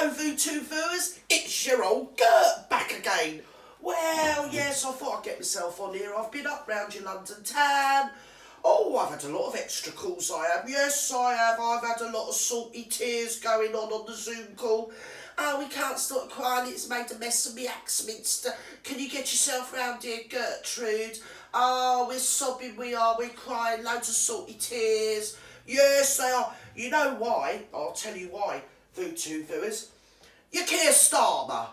Hello, Voodoo viewers, it's your old Gert back again. Well, yes, I thought I'd get myself on here. I've been up round your London town. Oh, I've had a lot of extra calls, I have. Yes, I have. I've had a lot of salty tears going on the Zoom call. Oh, we can't stop crying, it's made a mess of me Axminster. Can you get yourself round here, Gertrude? Oh, we're sobbing, we are. We're crying, loads of salty tears. Yes, they are. You know why? I'll tell you why, Voodoo viewers. Your Kier Starmer,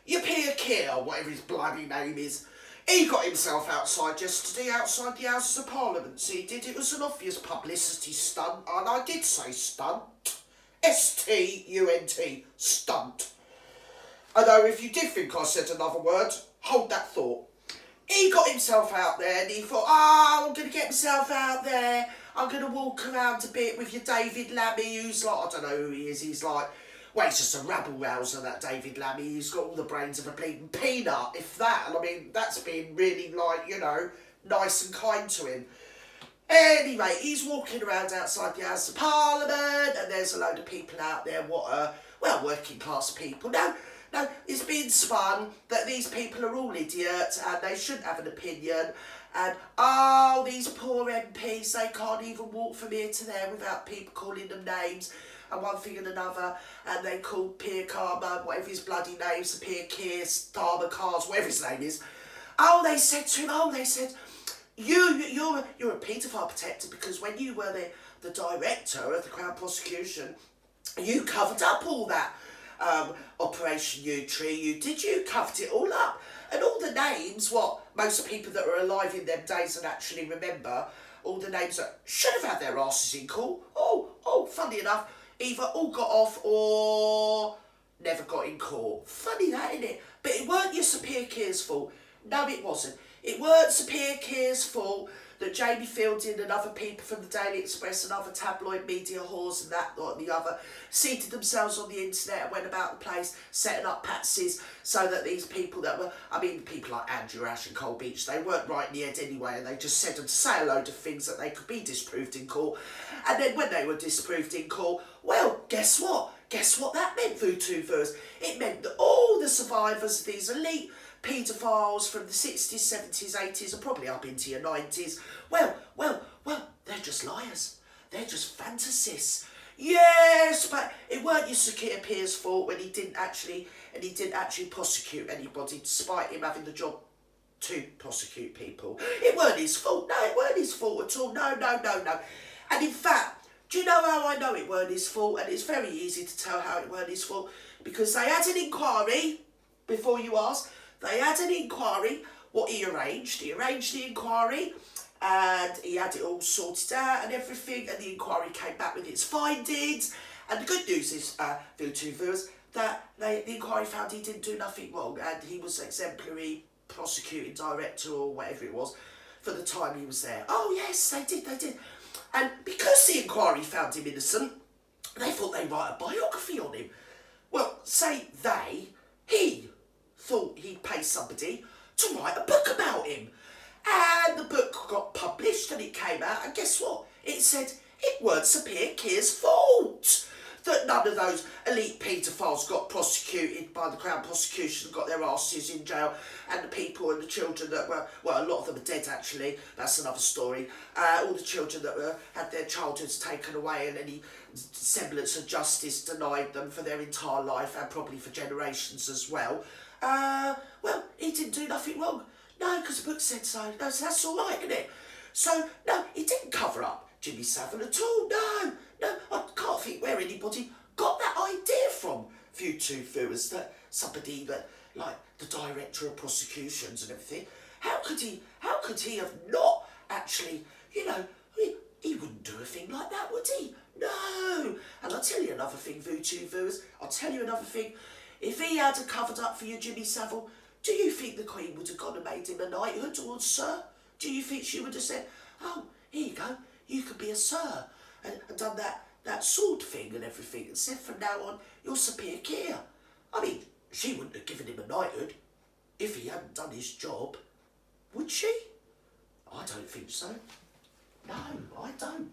your Kier, whatever his bloody name is, he got himself outside yesterday, outside the Houses of Parliament. See, he did. It was an obvious publicity stunt, and I did say stunt. S-T-U-N-T, stunt. Although if you did think I said another word, hold that thought. He got himself out there and he thought, I'm going to get myself out there. I'm going to walk around a bit with your David Lammy, who's like, I don't know who he is. He's like, well, he's just a rabble-rouser, that David Lammy. He's got all the brains of a bleeding peanut, if that. And I mean, that's been really, like, you know, nice and kind to him. Anyway, he's walking around outside the House of Parliament, and there's a load of people out there, well, working class people. No, it's been spun that these people are all idiots and they shouldn't have an opinion. And, oh, these poor MPs, they can't even walk from here to there without people calling them names and one thing and another. And they called Kier Starmer, whatever his bloody name is, Kier Starmer Cars, whatever his name is. Oh, they said to him, You're a paedophile protector because when you were the director of the Crown Prosecution, you covered up all that Operation U-Tree. You covered it all up. And all the names, what most people that were alive in them days and actually remember, all the names that should have had their asses in court, funny enough, either all got off or never got in court. Funny that, isn't it? But it weren't your Sir Pier Kier's fault. No, it wasn't. It weren't Sir Pier Kier's fault that Jamie Fielding and other people from the Daily Express and other tabloid media whores and that or the other seated themselves on the internet and went about the place setting up patsies so that these people that were, people like Andrew Ash and Cole Beach, they weren't right in the head anyway, and they just said them to say a load of things that they could be disproved in court. And then when they were disproved in court, well, guess what? Guess what that meant, Voodoo viewers? It meant that all the survivors of these elite paedophiles from the 60s, 70s, 80s, and probably up into your 90s, well, they're just liars. They're just fantasists. Yes, but it weren't your Sir Kier Pier's fault when he didn't actually prosecute anybody, despite him having the job to prosecute people. It weren't his fault. No, it weren't his fault at all. No. And in fact, do you know how I know it weren't his fault? And it's very easy to tell how it weren't his fault, because they had an inquiry, before you ask. They had an inquiry, what he arranged. He arranged the inquiry and he had it all sorted out and everything, and the inquiry came back with its findings. And the good news is, Voodoo viewers, that the inquiry found he didn't do nothing wrong and he was exemplary prosecuting director or whatever it was for the time he was there. Oh yes, they did. And because the inquiry found him innocent, they thought they'd write a biography on him. Well, he thought he'd pay somebody to write a book about him. And the book got published and it came out, and guess what? It said it weren't Sir Pier Kier's fault that none of those elite paedophiles got prosecuted by the Crown Prosecution and got their asses in jail, and the people and the children that were, well, a lot of them are dead actually, that's another story. All the children that had their childhoods taken away and any semblance of justice denied them for their entire life and probably for generations as well. Well, he didn't do nothing wrong. No, because the book said so. No, so that's all right, isn't it? So, no, he didn't cover up Jimmy Savile at all. No, I can't think where anybody got that idea from. Voodoo viewers, that somebody that, like the director of prosecutions and everything, how could he have not actually, he wouldn't do a thing like that, would he? No. And I'll tell you another thing, Voodoo viewers, if he had covered up for you, Jimmy Savile, do you think the Queen would have gone and made him a knighthood or sir? Do you think she would have said, oh, here you go, you could be a sir, and done that sword thing and everything, and said from now on, you're Sir Pier Kier? She wouldn't have given him a knighthood if he hadn't done his job, would she? I don't think so. No, I don't.